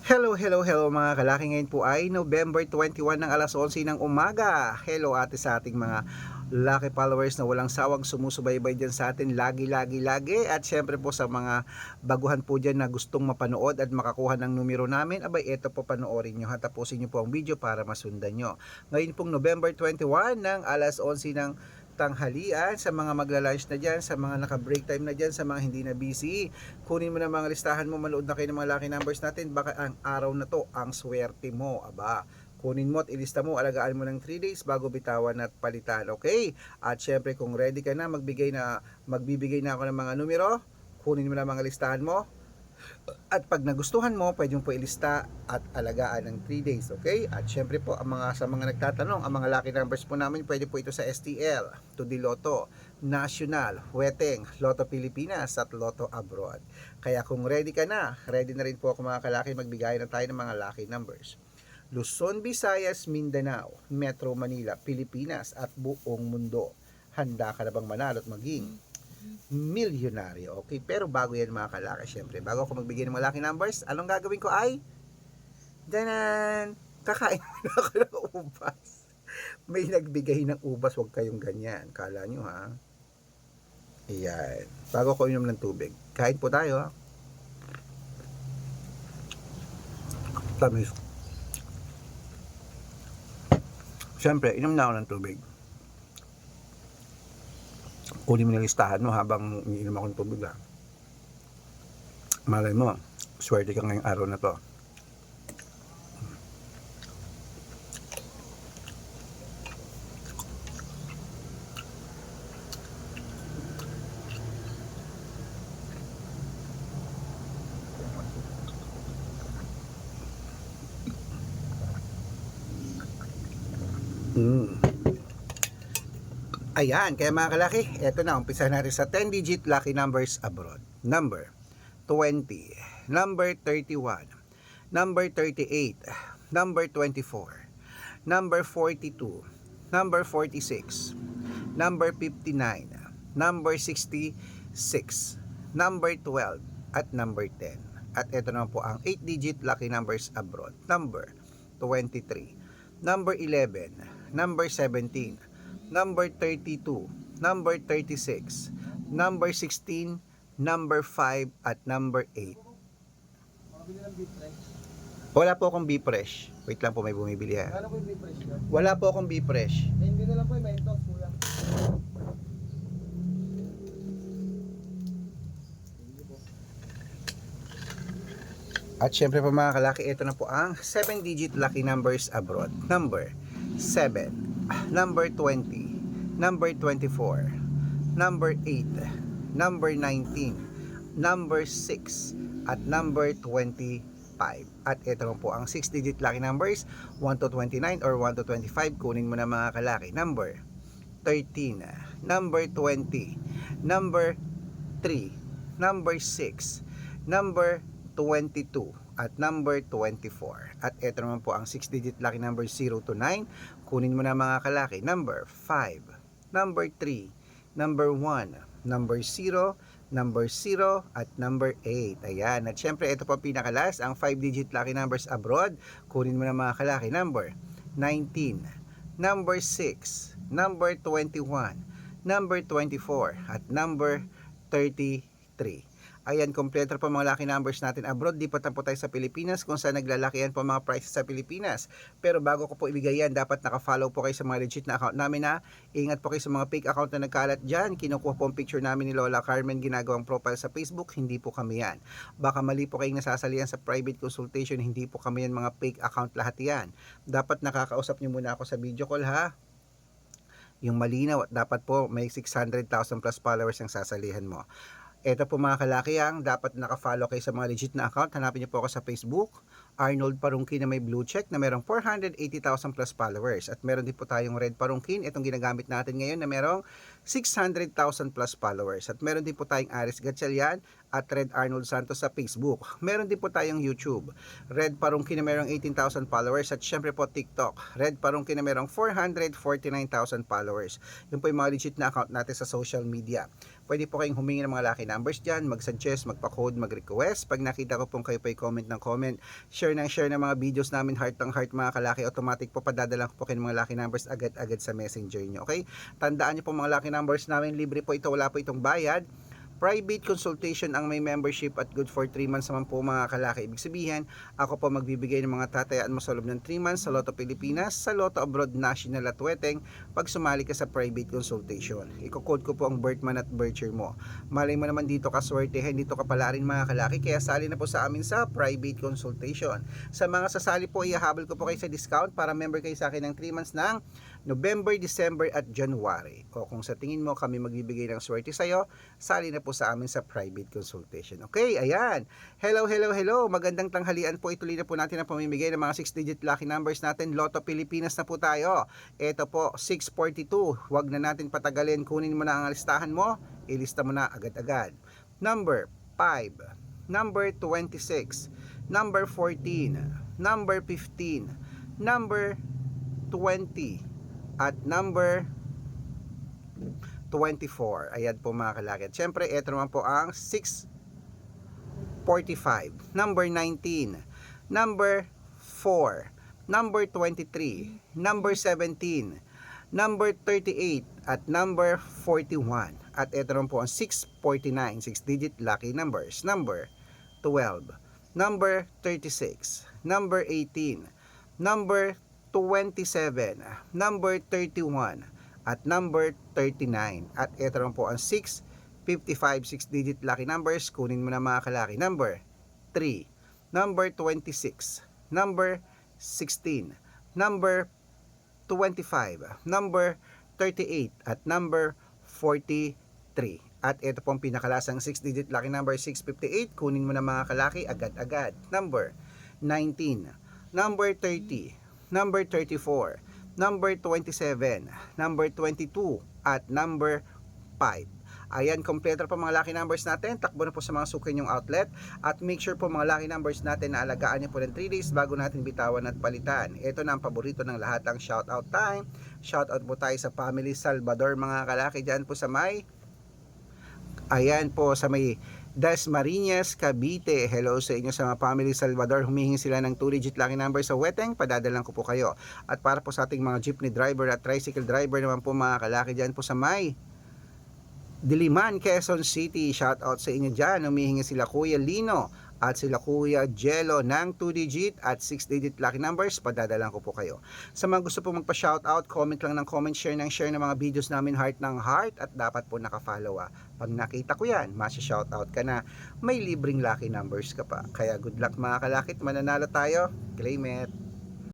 Hello, hello, hello mga kalaki. Ngayon po ay November 21 ng alas 11 ng umaga. Hello ate sa ating mga lucky followers na walang sawang sumusubaybay dyan sa atin lagi. At syempre po sa mga baguhan po dyan na gustong mapanood at makakuha ng numero namin, abay eto po panoorin nyo ha. Tapusin nyo po ang video para masundan nyo. Ngayon pong November 21 ng alas 11 ng tanghalian, sa mga magla-lunch na dyan, sa mga naka-break time na dyan, sa mga hindi na busy, kunin mo na mga listahan mo, manood na kayo ng mga lucky numbers natin. Baka ang araw na to ang swerte mo, aba, kunin mo at ilista mo, alagaan mo ng 3 days bago bitawan at palitan, okay? At syempre kung ready ka na, magbibigay na ako ng mga numero, kunin mo na mga listahan mo. At pag nagustuhan mo, pwede mo po ilista at alagaan ng 3 days, okay? At syempre po, sa mga nagtatanong, ang mga lucky numbers po namin, pwede po ito sa STL, Tudi Lotto, National, Weteng, Lotto Pilipinas at Lotto Abroad. Kaya kung ready ka na, ready na rin po ako mga kalaki, magbigay na tayo ng mga lucky numbers. Luzon, Visayas, Mindanao, Metro Manila, Pilipinas at buong mundo. Handa ka na bang manalo at maging milyonaryo? Okay, pero bago yan mga kalaki, syempre, bago ako magbigay ng mga lucky numbers, anong gagawin ko ay, kakain muna ako ng ubas. May nagbigay ng ubas, huwag kayong ganyan, kala nyo ha. Ayan, bago ako inom ng tubig, kain po tayo ha. Tamis. Syempre, inom na ako ng tubig. Kunin mo na listahan mo habang iniinom ako ng tubig ha. Malay mo, swerte ka ngayong araw na to. Ayan, kaya mga kalaki, eto na, umpisa natin sa 10-digit lucky numbers abroad. Number 20, number 31, number 38, number 24, number 42, number 46, number 59, number 66, number 12, at number 10. At eto naman po ang 8-digit lucky numbers abroad. Number 23, number 11, number 17, number 32, number 36, number 16, number 5, at number 8. Wala po akong B-Fresh. Wait lang po, may bumibili ha. Ano po yung B-Fresh ka? Wala po akong B-Fresh. Hindi na lang po yung Mentos, kuya. At syempre po mga kalaki, ito na po ang 7-digit lucky numbers abroad. Number 7, number 20, number 24, number 8, number 19, number 6, at number 25. At ito naman po ang 6-digit lucky numbers, 1 to 29 or 1 to 25. Kunin mo na mga kalaki. Number 13, number 20, number 3, number 6, number 22, at number 24. At ito naman po ang 6-digit lucky number 0 to 9. Kunin mo na mga kalaki. Number 5, number 3, number 1, number 0, number 0, at number 8. Ayan. At syempre, ito po pinakalas, ang 5-digit lucky numbers abroad. Kunin mo na mga kalaki. Number 19, number 6, number 21, number 24, at number 33. Ayan, kompleto po mga lucky numbers natin abroad. Di pa po tayo sa Pilipinas kung saan naglalakihan po mga prices sa Pilipinas. Pero bago ko po ibigay yan, dapat naka-follow po kayo sa mga legit na account namin ha. Ingat po kayo sa mga fake account na nagkalat dyan. Kinukuha po ang picture namin ni Lola Carmen, ginagawang profile sa Facebook. Hindi po kami yan. Baka mali po kayong nasasalihan sa private consultation. Hindi po kami yan, mga fake account lahat yan. Dapat nakakausap nyo muna ako sa video call ha. Yung malinaw, at dapat po may 600,000 plus followers ang sasalihan mo. Ito po mga kalaki, ang dapat naka-follow kayo sa mga legit na account. Hanapin niyo po ako sa Facebook, Arnold Parungkin na may blue check na merong 480,000 plus followers. At meron din po tayong Red Parungkin, itong ginagamit natin ngayon na merong 600,000 plus followers. At meron din po tayong Aris Gatchalian at Red Arnold Santos sa Facebook. Meron din po tayong YouTube, Red Parungkin na merong 18,000 followers. At syempre po TikTok, Red Parungkin na merong 449,000 followers. Yun po yung mga legit na account natin sa social media. Pwede po kayong humingi ng mga lucky numbers dyan, mag-suggest, magpa-code, mag-request. Pag nakita ko pong kayo po comment ng comment, share ng mga videos namin, heart ng heart mga kalaki, automatic po padadala ko po kayo ng mga lucky numbers agad-agad sa messenger nyo. Okay? Tandaan nyo po mga lucky numbers namin, libre po ito, wala po itong bayad. Private consultation ang may membership at good for 3 months naman po mga kalaki. Ibig sabihin, ako po magbibigay ng mga tatayaan mo sa loob ng 3 months sa Lotto Pilipinas, sa Lotto Abroad National at Weteng pag sumali ka sa private consultation. Iko-code ko po ang birth month at birth year mo. Malay mo naman dito ka swertehin, dito ka pala rin mga kalaki, kaya sali na po sa amin sa private consultation. Sa mga sasali po, ihahabol ko po kayo sa discount para member kayo sa akin ng 3 months ng November, December at January. O kung sa tingin mo kami magbibigay ng swerte sa'yo, sali na po sa amin sa private consultation. Okay, ayan. Hello. Magandang tanghalian po. Ituloy na po natin ang pamimigay ng mga 6-digit lucky numbers natin. Lotto Pilipinas na po tayo. Ito po, 642. Huwag na natin patagalin. Kunin mo na ang listahan mo. Ilista mo na agad-agad. Number 5. Number 26. Number 14. Number 15. Number 20. At number 24. Ayan po mga kalaki. At syempre, ito naman po ang 645. Number 19. Number 4. Number 23. Number 17. Number 38. At number 41. At ito naman po ang 649. 6-digit lucky numbers. Number 12. Number 36. Number 18. Number 27, number 31, at number 39. At ito naman po ang 655, 6-digit lucky numbers. Kunin mo na mga kalaki. Number 3, number 26, number 16, number 25, number 38, at number 43. At ito po ang pinakalasang 6-digit lucky number, 658. Kunin mo na mga kalaki agad-agad. Number 19, number 30, number 34, number 27, number 22, at number 5. Ayan, kompleto pa mga lucky numbers natin. Takbo na po sa mga suki nyong outlet. At make sure po mga lucky numbers natin na alagaan nyo po ng 3 days bago natin bitawan at palitan. Ito na ang paborito ng lahat, ang shoutout time. Shoutout po tayo sa Family Salvador mga kalaki dyan po sa may, ayan po sa may Dasmariñas, Cavite. Hello sa inyo sa mga Family Salvador. Humihingi sila ng 2-digit lucky number sa Weteng. Padadalan ko po kayo. At para po sa ating mga jeepney driver at tricycle driver naman po mga kalaki dyan po sa may Diliman, Quezon City. Shout out sa inyo dyan. Humihingi sila Kuya Lino at sila Kuya Jello ng 2-digit at 6-digit lucky numbers. Padadalan ko po kayo. Sa mga gusto po magpa-shoutout, comment lang ng comment, share ng mga videos namin, heart ng heart, at dapat po naka-follow. Pag nakita ko yan, masya-shoutout ka na, may libreng lucky numbers ka pa. Kaya good luck mga kalakit, mananalo tayo. Claim it!